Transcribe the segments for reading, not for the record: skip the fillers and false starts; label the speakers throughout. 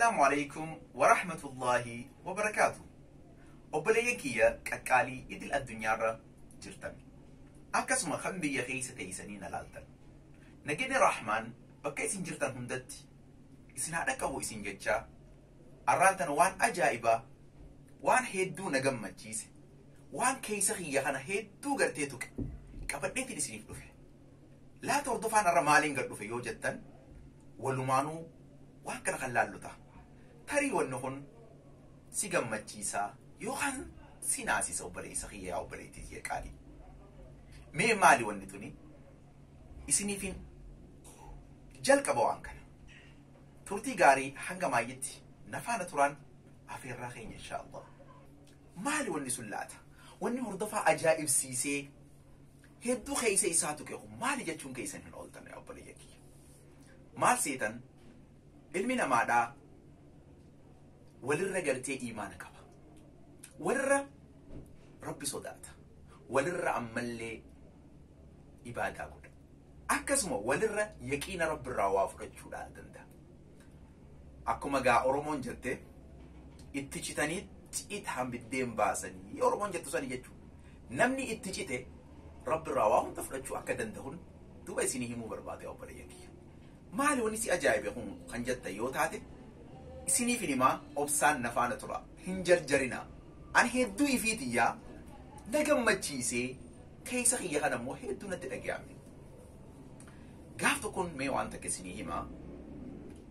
Speaker 1: السلام عليكم ورحمة الله وبركاته. وبليكيا كقالي إدل الدنيا را جرتن. أكسم خنبي خيسة سنين لالتن. نجد الرحمن بكيسين جرتن هندت. إسنادك هو إسين جتشا. أرانتن وان أجائبا. وان هيدو نجم مجيس. وان كيسة خيا خنا هيدو غرتيتوك. كبديتي لسنيف دفع. لا تردفان الرمالين قد دفع يوجدتن. ولمانو waan kana kan laalluta tarii wanni kun si gammachiisa yookaan si naasisa obboleessa kiyyaa obboleettii kiyya qaalii mee maali wanni tuni isiniifin jalqaba waan kana turtii gaarii hanga maayyitti nafaana turaan afeerraa keenya inshaallah maali wanni sun laata wanni hordofaa ajaa'ibsiisee hedduu keessa isaatu keeku maali jechuun keessan hin ooltan obboleeyya kiyya maal seetan ilmi namaadhaa walirra gartee iimaana qaba walirra rabbi sodaata walirra ammallee ibaadaa godha akkasuma walirra yaqiina rabbirraa waa fudhachuudhaan danda'a akkuma gaa oromoon jette itti citanii citaan biddeen baasanii oromoon jettu sani jechuudha namni itti cite rabbirraa waa hunda fudhachuu akka danda'uun duuba isinii himuu barbaade obboleeyya kiyya maali wanni si ajaa'ibe kun kan jetta yoo taate isiniif himaa obsaan nafaana tura hin jarjarina an hedduu ifiitiyyaa na gammachiisee keessa kiyya kana immoo hedduu natti dhaga'ame gaaf tokkoon mee waan takka isinii himaa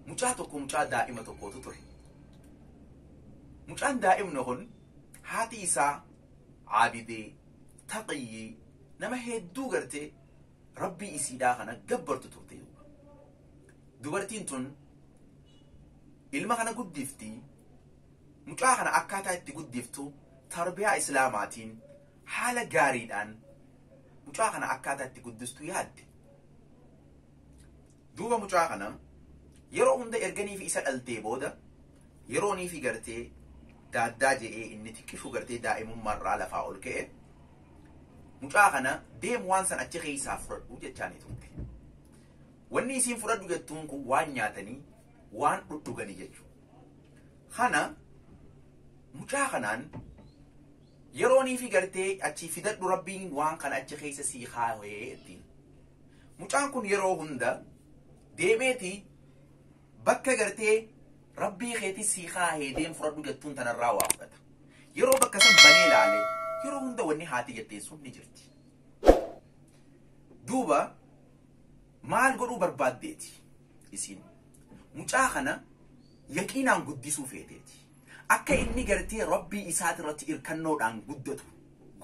Speaker 1: mucaa tokko mucaa daa'ima tokkootu ture mucaan daa'imni kun haati isaa caabidee taqiyyii nama hedduu gartee rabbii isiidhaa kana gabbartu turte dubartiin tun ilma kana guddifti mucaa kana akkaataa itti guddiftu tarbiyaa islaamaatiin haala gaariidhaan mucaa kana akkaataa itti guddistu yaadde duuba mucaa kana yeroo hunda erganii fi isa dhaltee booda yeroonii fi gartee daaddaa jedhee inni xiqqishuu gartee daa'imummaarraa lafaa ol ka'e mucaa kana deemu waan san achi keessaa fudhadhu jechaanii turte wanni isiin fudhadhu jettuun kun waan nyaatanii waan dhudhuganii jechuudha. Kana mucaa kanaan yeroonii fi gartee achi fidadhu rabbiin waan kana achi keessa sii kaa'ee ittiin. Mucaan kun yeroo hunda deemeeti bakka gartee rabbii keetii sii kaa'ee deem fudhadhu jettuun tanarraa waa fudhata. Yeroo bakka san banee ilaalee yeroo hunda wanni haati jetteen sun ni jirti. Duuba maal godhuu barbaaddeeti isin mucaa kana yaqiinaan guddisuu feeteeti akka inni gartee rabbii isaati irratti irkannoodhaan guddatu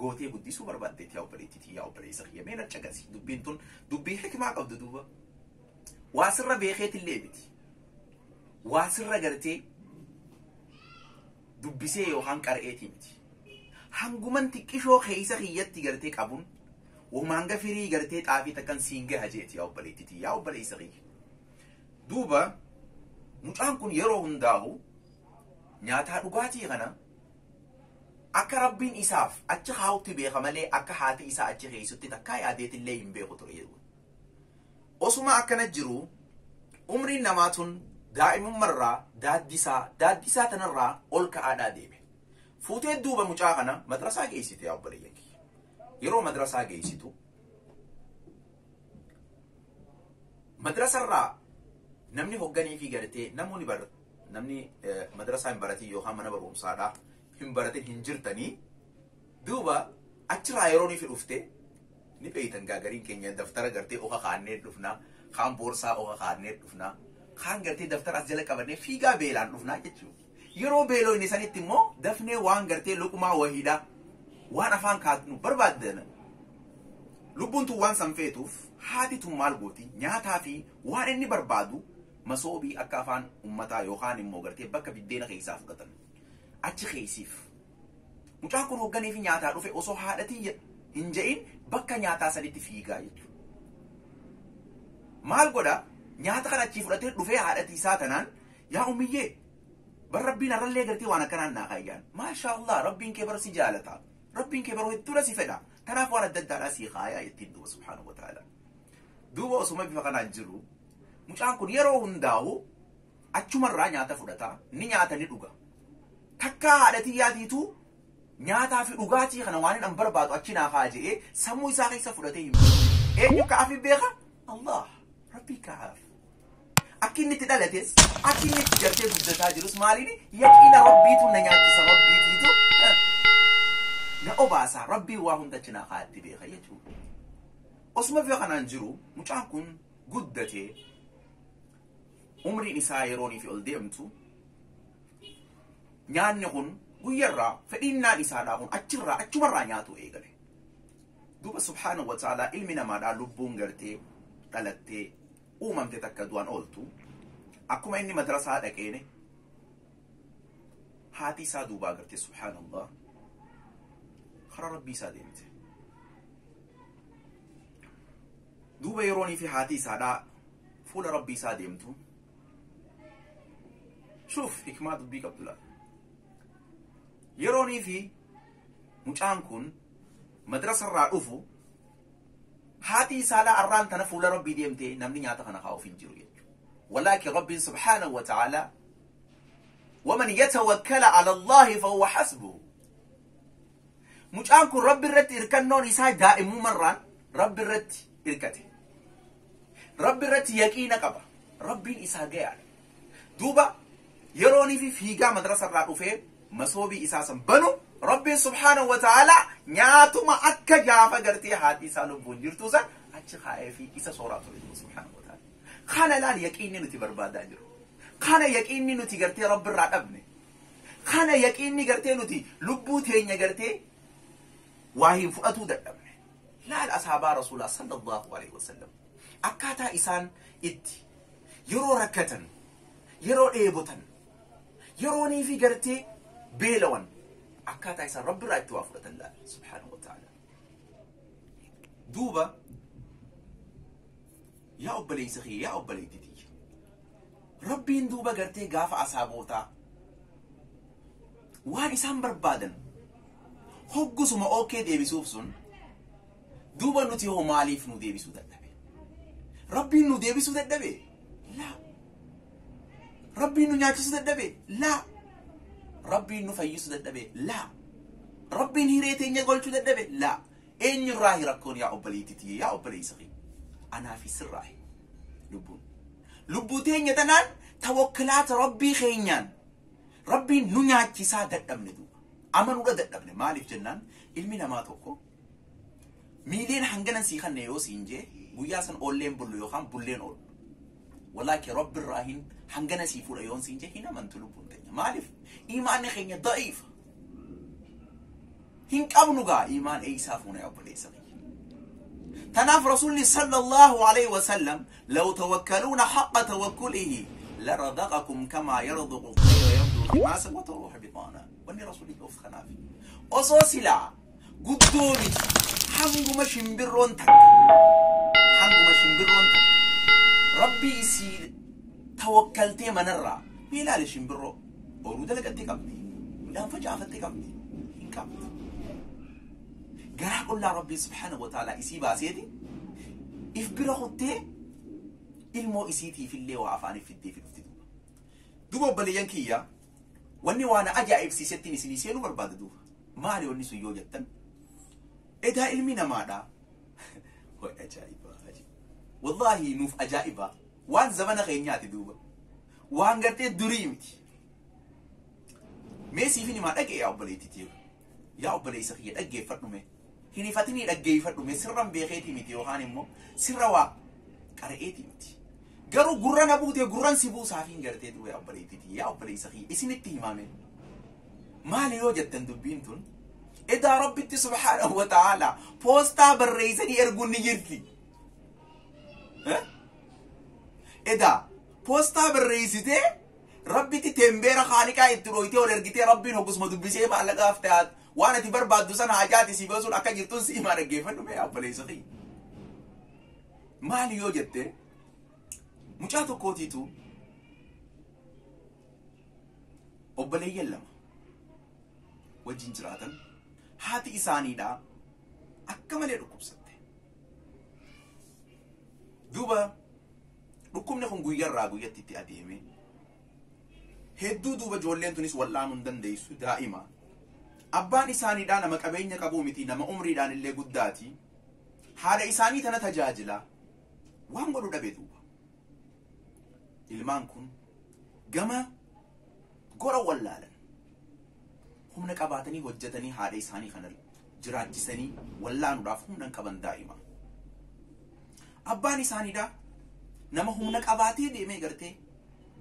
Speaker 1: gootee guddisuu barbaaddeeti yaa obboleettii yaa obboleessa kiyya mee nacha gasi dubbiin tun dubbii hikimaa qabdu duuba waa sirra beekeetillee miti waa sirra gartee dubbisee yookaan qara'eetii miti hanguman xiqqishoo keessa kiyyatti gartee qabuun ومانغا فري غرتي طافي تكن سينغا هجيت يا وبليتي يا وبلي صغير دوبا مچان كون يرو هنداو نياتا دغاتي غنا اكا ربين اساف اچ خاوتي بي خملي اكا هاتي اسا اچ خيسوتي تكاي اديت اللي يمبي خطر يدو اوسما اكا نجرو عمري نماتون دائم مرة دادسا تنرا اولكا ادا ديبي فوتي دوبا مچا غنا مدرسة جيسيتي يا وبلي yeroo madrasaa geessitu madrasarraa namni hogganii fi gartee namni madrasaa hin baratin yookaan mana barumsaadhaa hin baratin hin jirtanii duuba achirraa yeroo ni dhufte ni beeytan gaagariin keenya daftara gartee oka kaannee dhufnaa kaan boorsaa oka kaannee dhufnaa kaan gartee daftara as jala qabannee fiigaa beelaan dhufnaa jechuudha yeroo beeloo inni sanitti immoo dafnee waan gartee luqumaa wahiidhaa waan afaan kaatnu barbaaddan lubbuun tun waan sanfeetuuf haati tun maal gooti nyaataa fi waan inni barbaadu masoobii akka afaan ummataa yookaan immoo gartee bakka biddeena keessaa fudhatan achi keessiif mucaan kun hogganii fi nyaataa dhufe osoo haadhatii hin je'in bakka nyaataa sanitti fiigaa jechuudha maal godha nyaata kana achi fudhatee dhufee haadhatii isaa tanaan yaa ummiyyee bar rabbiin arrallee gartee waan akkanaan naa kaayyaan maashaa Allah rabbiin kee bara si jaalataa ربين كبروا الدولة سيفدا تناف ورا الدلتا سي خايا يتدو سبحانه وتعالى دوبا اسمه بفقنا الجرو مش عنكم يروا هنداو achumarraa nyaata fudhata ni nyaata ni dhuga takka haadhatii yaatiitu nyaataa fi dhugaatii kana waan hin barbaadu achi naa haa je'ee sammuu isaa keessa fudhatee himu eenyu ka'aaf beeka Allah rabbii ka'aaf akka inni itti dhalates akka inni itti gartee guddataa jirus maaliini yaqiina rabbiitu na nyaachisa rabbiitiitu na obaasa rabbii waa hunda achi naa haa itti beeka jechuudha osuma fi kanaan jiru mucaan kun guddatee umriin isaa yeroonii fi ol deemtu nyaanni kun guyyarraa fedhinnaan isaadhaa kun achumarraa nyaatu eegale duuba subhaanahu wa ta'ala ilmi namaadhaa lubbuun gartee dhalattee uumamte takka du'an ooltu akkuma inni madrasaa dhaqeene haati isaa duubaa gartee subhaanallah karaa rabbii isaa deemte duuba yeroonii fi haati isaadhaa fuula rabbii isaa deemtu شوف حكمة دبيك عبد الله يروني في mucaan kun madrasa irraa dhufu haati isaa arraan tana fuula rabbii deemtee namni nyaata kana kaa'uuf hin jiru jechuudha. Walaakin rabbiin subhaanahu wa ta'ala waman yatawakkala ala Allahi fahuwa hasbuhu. Mucaan kun rabbi irratti hirkannoon isaa daa'imummarraan rabbi irratti hirkate. Rabbi irratti yaqiina qaba. Rabbiin isaa gayaadha. Duuba yeroonii fi fiigaa madrasa irraa dhufee masoobii isaa san banu ربي سبحانه وتعالى نياتما أكا جافا قرتي حاتي سالو بونجرتو سا أتش خائفي إسا صورات الله سبحانه وتعالى خانا لا يكيني نتي بربادا جرو خانا يكيني نتي قرتي رب الرعب ابني خانا يكيني قرتي نتي لبو تيني قرتي واهي فؤتو در ابني لا الأصحاب رسول الله صلى الله عليه وسلم أكاتا إسان إتي يرو ركتا يرو إيبوتا يروني في قرتي بيلوان أكاد إنسان رب رأيت وافرة الله سبحانه وتعالى دوبا يا أبلي سخي يا أبلي تدي ربي دوبا قرتي قاف أصابوتا وان إنسان بربادن هقص ما أوكي دي بسوفسون دوبا نتي هو ماليف نو دي بسو دبي ربي نو دي بسو دبي لا ربي نو نياتي دبي لا ربي نفيس دبي لا ربي نهريتين يقول شو دبي لا إن الراهي ركون يا أبلي تتي يا أبلي سخي أنا في سر راهي لبوتين يتنان توكلات ربي خينيان ربي ننيات كيسا دبني دو أمن ولا دبني مالي في جنان المنا ما توكو ميلين حنجنا سيخان نيو سينجي وياسن أولين بلو يوخان بلين أول ولكن رب الراهين حنجنا سيفور أيون سينجي هنا من تلوبون تاني مالف إيمان خيني ضعيف هنك أبنوغا إيمان إيسافون يا أبو ليسا تناف رسول صلى الله عليه وسلم لو توكلون حق توكله لرزقكم كما يرزق الطير يبدو خماسا وتروح بطانا واني رسولي أوف خنافي أصوصلا قدومي حنقو مشنبرون تك ربي يسير توكلتي من الرا ميلا لشنبرو ورود لك التقبني ميلان فجأة التقبني إنكبت قرأ الله ربي سبحانه وتعالى يسيبها سيدي إفبرا خطي إلمو إسيتي في اللي وعفاني في الدي في الفتدوبة دوبا بليان كيا واني وانا أجائب سيستيني سينيسينو برباد دوبا مالي واني سيو جتن إدا إلمينا مادا هو أجائبا والله نوف أجائبا وان زمان خينياتي دوبا وان قرتي دريمتي ميسي فيني ما أجي يا أبلي تتيو يا أبلي سخية أجي فرنمي هني فاتني أجي فرنمي سرم بيخيتي متي وهاني مو سروا قرأتي متي قرو قران أبوتي قران سيبو سافين قرتي دو يا أبلي تتي يا أبلي سخية إسن التهمامين ما ليو جتن دبينتون إذا ربي سبحانه وتعالى بوستا بالرئيساني أرقوني جرتي إذا بوستا بالرئيسي ربي تتمبير خالقا يترويتي ولرقتي ربي نقص مدبسي ما لقى افتاد وانا تبر بعد دوسان حاجاتي سيبوسون أكا جرتون سيما رقيفن نمي أبلي سخي مالي يو جدت مجاتو كوتيتو أبلي يلما وجين جراتا هاتي إساني دا أكمل ركوب ستة دوبا ركوب نخون قوير راقو يتتي أديمي hedduu duuba ijoolleen tunis wal'aanuu hin dandeessu daa'ima. Abbaan isaaniidhaa nama qabeenya qabuu miti, nama umriidhaan illee guddaati. Haadha isaanii tana tajaajila waan godhu dhabe duuba. Ilmaan kun gama gora wallaalan humna qabaatanii hojjetanii haadha isaanii kana jiraachisanii wallaanuudhaaf humna hin qaban daa'ima. Abbaan isaaniidhaa nama humna qabaatee deemee gartee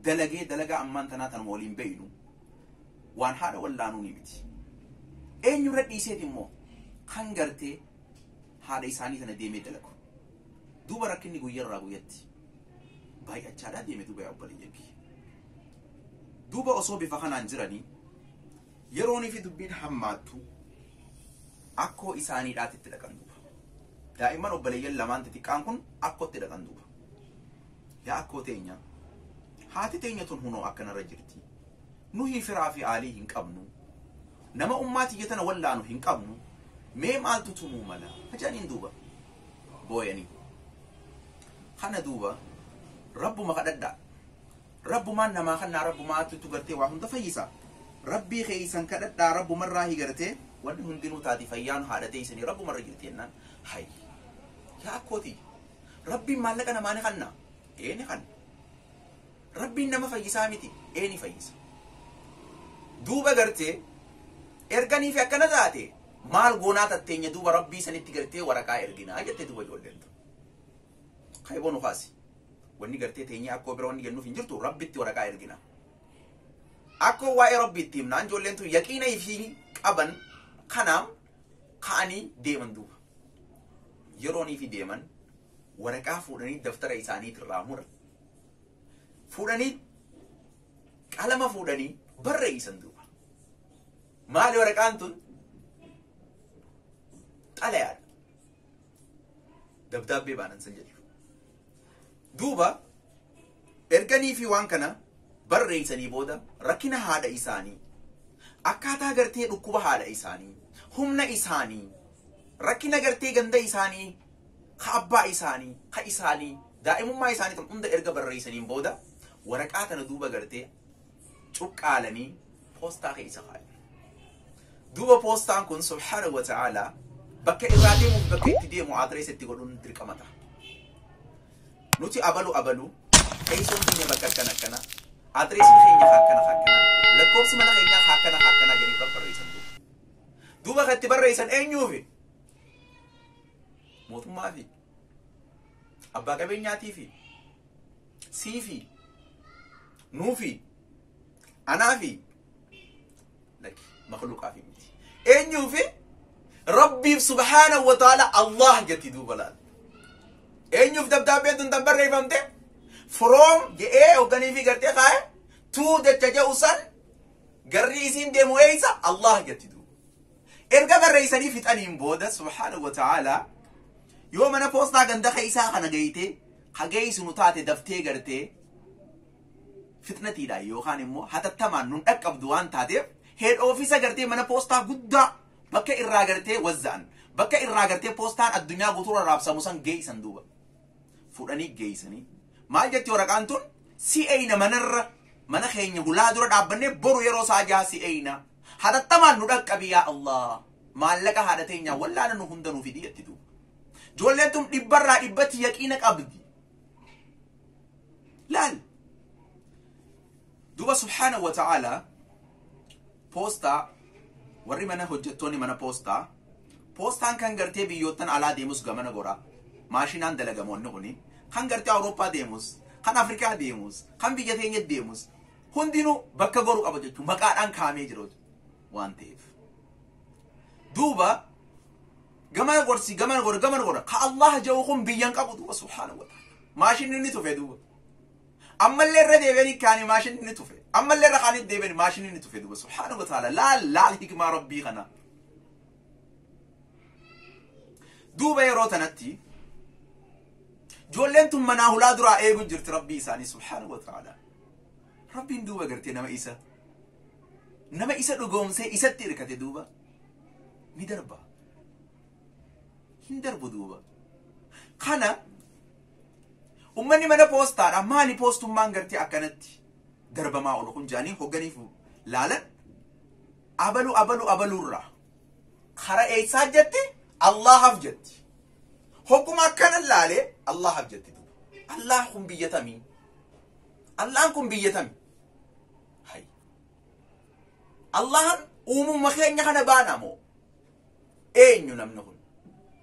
Speaker 1: dalagee dalagaa ammaan tanaa tan waliin beeynu waan haadha wallaanuu ni miti. Eenyurra dhiiseet immoo kan gartee haadha isaanii tana deemee dalagu. Duuba rakkinni guyyarraa guyyatti baay'achaadhaa deeme duuba yaa obboleeyyan kiyya. Duuba osoo bifa kanaan jiranii yeroonii fi dubbiin hammaattu akkoo isaaniidhaatitti dhaqan duuba. Daa'imman obboleeyyan lamaan xixiqqaan kun akkootti dhaqan duuba. Yaa akkoo teenya haati teenya tun hunoo akkanarra jirti. Nuhi firaa fi aalii hin qabnu. Nama ummaatiyya tana wallaanu hin qabnu. Mee maaltu tumuu mala? Hajaaniin duuba booyanii. Kana duuba rabbuma kadhadhaa. Rabbumaan namaa kannaa rabbumaatu gartee waa hunda fayyisa. Rabbii keeysan kadhadhaa rabbumarraa higartee wanni hundinuu taati fayyaan haadha teeysanii rabbumarra jirti jennaan. Hay yaa akkooti rabbiin maallaqa namaani kannaa eeni kanna. Rabbiin nama fayyisaa miti eeni fayyisa. Duuba gartee erganii fi akkana taate maal goonaa tatteenya duuba rabbii sanitti gartee waraqaa erginaa jettee duuba ijoolleen tu. Kayboo nu kaasi. Wanni gartee teenyee akkoo bira wanni jennuuf hin jirtu rabbitti waraqaa ergina. Akkoo waa'ee rabbiitti himnaan ijoolleen tu yaqiina fi qaban kanaam ka'anii deeman duuba. Yeroonii fi deeman waraqaa fuudhanii daftara isaaniitirraa muran. Fuudhanii qalama fuudhanii barreessan duuba. Maali waraqaan tun? Xalayaadha. Dabdaabbee baanan san jedhu. Duuba erganii fi waan kana barreessanii booda rakkina haadha isaanii akkaataa gartee dhukkuba haadha isaanii humna isaanii rakkina gartee ganda isaanii ka abbaa isaanii ka isaanii daa'imummaa isaanii tan hunda erga barreessaniin booda waraqaa tana duuba gartee cuqqaalanii poostaa keessa kaayan. Duuba poostaan kun subhaanahu wa ta'ala bakka irraa deemuuf bakka itti deemu adrees itti godhuun dirqamata. Nuti abalu teessoon keenya bakka akkana adreesiin keenya akkana lakkoofsi mana keenyaa akkana jedhanii barreessan duuba. Duuba kan itti barreessan eenyuufi? Mootummaa fi abbaa qabeenyaatii fi sii fi nuu fi anaa fi makhluuqaa fi miti. Eenyuufi? Rabbiif subhaanahu wa ta'ala Allah jetti duuba laal. Eenyuuf dabdaabbeen tun tan barreeffamte? From jedhee hogganii fi gartee kaa'e tuu jecha jedhu san garri isiin deemu eeysa Allah jetti duuba. Erga barreessanii fixaniin booda subhaanahu wa ta'ala yoo mana poostaa ganda keessaa kana gayite hageessu nu taate daftee gartee fitnatiidha yookaan immoo hatattamaan nun dhaqqabdu waan taateef head office gartee mana poostaa guddaa bakka irraa gartee wazza'an bakka irraa gartee poostaan addunyaa guutuura raabsamu san geessan duuba. Fuudhanii geessanii maal jetti waraqaan tun? Si'eeyna manarra mana keenya hulaa dura dhaabbannee boru yeroo isaa jaha si'eeyna hatattamaan nu dhaqqabi yaa Allah maallaqa haadha teenyaa wallaana nu hunda nuuf hidhi jetti duuba. Ijoolleen tun dhibbarraa dhibbatti yaqiina qabdi. Laal duuba subhaanahu wa ta'ala poostaa warri mana hojjettoonni mana poostaan kan gartee biyyoottan alaa deemus gamana goraa maashinaan dalagamoonni kuni kan gartee Awurooppaa deemus kan Afrikaa deemus kan biyya teenya deemus hundinuu bakka goru qaba jechuun maqaadhaan kaamee jiru waan ta'eef. Duuba gamana gora ka Allah jawu kun biyyan qabu duuba subhaanahu wa ta'ala maashinni ni tufe duuba. Ammallee irra deebi'anii kaanii maashinni ni tufe. Ammallee irra kaanii deebi'anii maashinni ni tufe duuba subhaanahu wa ta'ala laal hikmaa rabbii kana. Duuba yeroo tanatti ijoolleen tun manaa hulaa duraa eegu jirti rabbii isaanii subhaanahu wa ta'ala. Rabbiin duuba gartee nama isa dhugoomsee isatti hirkate duuba ni darba. Hin darbu duuba. Kana ummanni mana poostaadha maali poostummaan gartee akkanatti darbamaa ol kun jaanii hogganiif laalan abalu irraa kara eeysaa jetti Allahaaf jetti hogguma akkana laalee Allahaaf jetti Allah kun biyyatamii Allahan kun biyyatamii hay Allahan uumumma keenya kana baana moo eenyu namni kun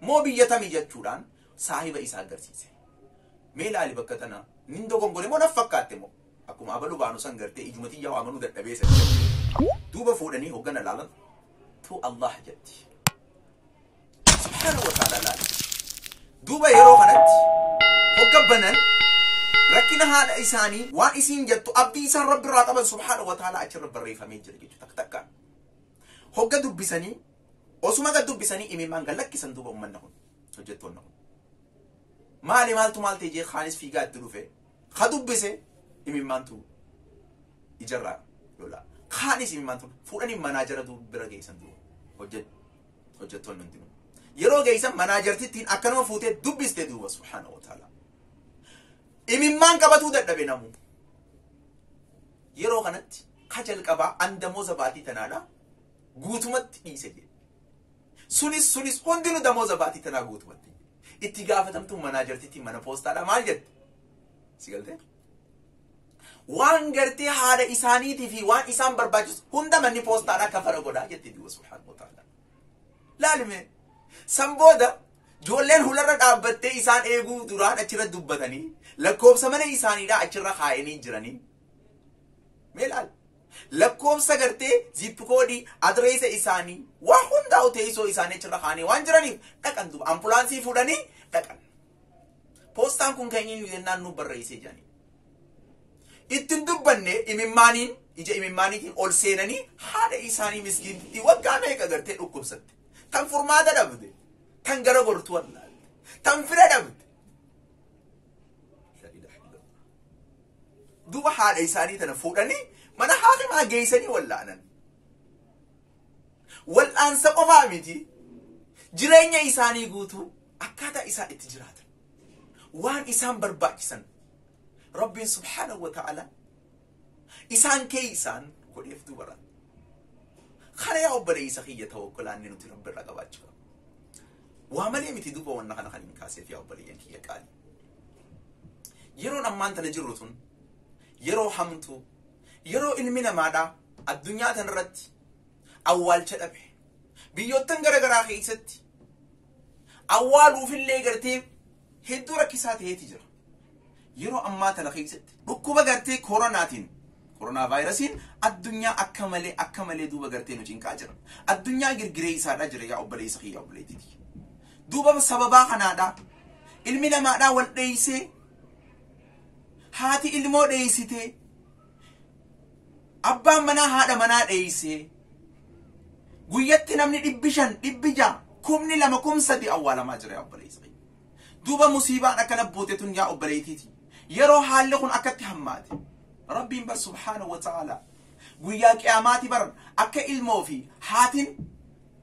Speaker 1: moo biyyatamii jechuudhaan saahiba isaa agarsiise mee laali bakka tana nin dogongore moo naf fakkaatte moo akkuma abalu baanu san gartee ijumati yaa amanu dadhabee sa duuba fuudhanii hoggana laalan tu Allah jetti subhanahu wa ta'ala laali duuba yeroo kanatti hoggabanan rakkina haadha isaanii waan isiin jettu abdii isaan rabbi irraa qaban subhanahu wa ta'ala achirra barreeffamee jira jechuudha takka hogga dubbisanii osuma gad dubbisanii imimmaan galakkisan duuba ummanna kun hojjettoonni kun maaltu maalte jee khaanis fiigaa itti dhufe ha dubbise imimmaan tu ijarraa lola khaanis imimmaan tu fuudhanii manaajara bira geessan duuba hojjettoonni hundinuu yeroo geessan manaajartittiin akkanuma fuutee dubbiste duuba subhanahu wa ta'ala imimmaan qabatuu dadhabe namu yeroo kanatti kajal qabaa andamoo zabaatii tanaadha guutumatti dhiise jedhe sunis hundinuu damoo zabaatii tanaa guutumatti itti gaafatamtu manaajartitti mana poostaadha maal jette si galte waan gartee haadha isaaniitii fi waan isaan barbaachisu hunda manni poostaadha kafara godhaa jette duuba subhanahu wa ta'ala laalime san booda joolleen hularra dhaabbattee isaan eeguu duraan achirra dubbatanii lakkoobsa mana isaaniidha achirra kaayanii jiranii meelaal lakkoobsa gartee zipkoodii adreesa isaanii waa hundaa teessoo isaanii achirra kaayanii waan jiraniif dhaqan duuba ambulaansii fuudhanii dhaqan poostaan kun kan inni jennaan nu barreessee jiranii ittiin dubbanne imimmaaniin ija imimmaaniitiin ol seenanii haadha isaanii miskiintitti waggaa meeqa gartee dhukkubsatte tan furmaata dhabde tan gara gortuu allaalte tan fira dhabde duuba haadha isaanii tana fuudhanii mana haakimaa geessanii wal'aansa qofaa miti jireenya isaanii guutuu akkaataa isaan itti jiraatan waan isaan barbaachisan rabbiin subhanahu wa ta'ala isaan keeysaan godheef dubaran kana yaa obboleeysa kiyya tawakkulaan nuti rabbi irraa qabaachuu waa malee miti duuba wanna kana kan hin kaaseef yaa obboleeyyan kiyya qaali yeroon ammaan tana jirru tun yeroo hamtuu yeroo ilmi namaadha addunyaa tanarratti awwaalcha dhabe biyyoottan garagaraa keessatti awwaaluufillee gartee hedduu rakkisaa ta'eeti jira yeroo ammaa tana keessatti dhukkuba gartee koronaa vaayirasiin addunyaa akka malee duuba gartee nu cinqaa jira addunyaa girgiree isaadha jira yaa obboleessa kiyya obboleettiiti duuba sababaa kanaadha ilmi namaadha wal dheeysee haati ilmoo dheeysitee abbaan manaa haadha manaa dheeysee guyyatti namni 500 600 kumni 2 kumsati awwaalamaa jira yaa obboleessa duuba musiibaan akkana buute tun yaa obboleettiiti yeroo haalli kun akkatti hammaate rabbiin bar subhanahu wa ta'ala guyyaa qiyaamaati bar akka ilmoo fi haatin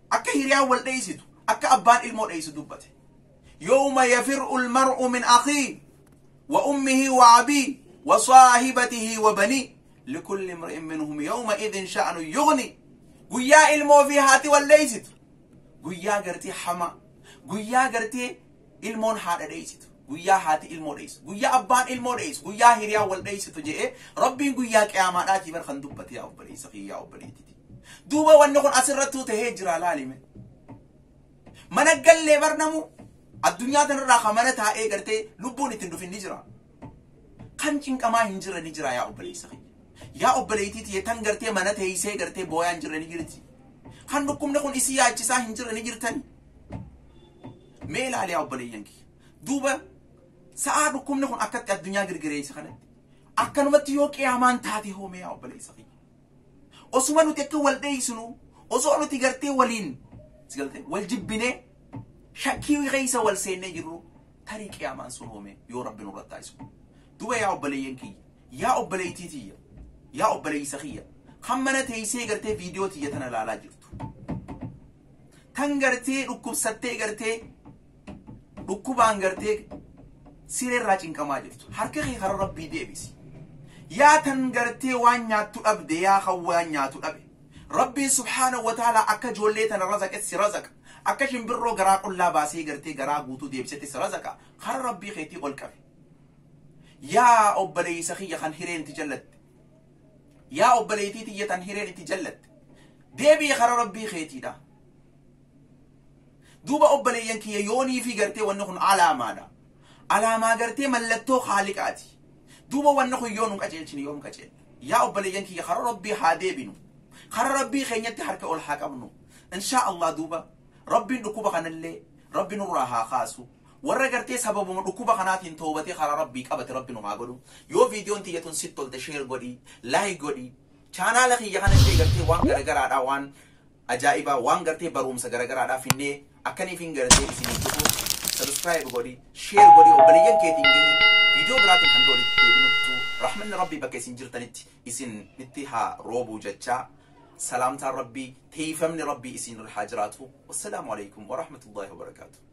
Speaker 1: akka hiriyaa wal dheeysitu akka abbaan ilmoo dheeysitu dubbate yawma yafir'u al-mar'u min akhihi wa ummihi wa abihi wa sahibatihi wa banihi likulli imri'in minhum yawma idhin sha'nu yughni guyyaa ilmoo fi haati wal dheeysitu guyyaa gartee hama guyyaa gartee ilmoon haadha dheeysitu guyyaa haati ilmoo dheeysitu guyyaa abbaan ilmoo dheeysitu guyyaa hiriyaa wal dheeysitu jedhee rabbiin guyyaa qiyaamaadhaati bar kan dubbate yaa obboleessa kiyya obboleettiiti duuba wanni kun asirrattuu tahee jira laalime mana gallee barnamu addunyaa tanarraa ka mana taa'ee gartee lubbuun ittiin dhufin ni jira kan cinqamaa hin jirre ni jira yaa obboleessa kiyya yaa obboleettiiti tan gartee mana teeysee gartee booyaa hin jirre ni jirti kan dhukkubni kun isii yaachisaa hin jirre ni jirtani mee ilaali yaa obboleeyyan kiyya duuba sa'a dhukkubni kun akkatti addunyaa girgireessa kanatti akkanumatti yoo qiyaamaan taate hoome yaa obboleessa kiyya osuma nuti akka wal dheeysinu osoo nuti gartee waliin wal jibbinee shakkii keessa wal seennee jirru tarii qiyaamaan sun hoome yoo rabbi nurratti taa'isu duuba yaa obboleeyyan kiyya yaa obboleeytiitiyya yaa obboleeysa kiyya kan mana teeysee gartee viidiyoo tiyya tana ilaalaa jirtu kan gartee dhukkubsattee gartee dhukkubaan gartee sireerraa cinqamaa jirtu harka kee kara rabbii deebisi يا تنقرتي وانياتو أبدي يا خوانياتو أبي ربي سبحانه وتعالى أكا جوليتنا رزق اسي رزق أكا شنبرو قراق الله باسي قرتي قراق وطو ديبسيتي سرزق خر ربي خيتي قولك يا أبلي سخي خنهرين تجلت يا أبليتي تي تنهرين تجلت ديبي خر ربي خيتي دا دوبا أبلي ينكي يوني في قرتي ونخن على ما قرتي ملتو خالقاتي دوبا ونخو يونم أجلتني يوم كجل يا أبلي ينكي خر ربي حاديبنو خر ربي خينيتي حركة أول حاكمنو إن شاء الله دوبا ربي نكوبا خنالي ربي نورها خاصو ورقرتي سبب من ركوبة قناتين توبتي خلا ربي كبت ربي نما قولوا يو فيديو انتي يتون ستول تشير قولي لايك قولي چانا لخي يغانا شي قرتي وان غرغرادا وان أجائبا وان قرتي برومسا غرغرادا فيني أكني فين قرتي اسمي كتو سبسكرايب قولي شير قولي وبليان كيتين فيديو براتي حندولي تبينوتو رحمن ربي بكيسين جرتنت اسين نتيها روبو جتشا سلامتا ربي تيفمني ربي اسين الحاجراتو والسلام عليكم ورحمة الله وبركاته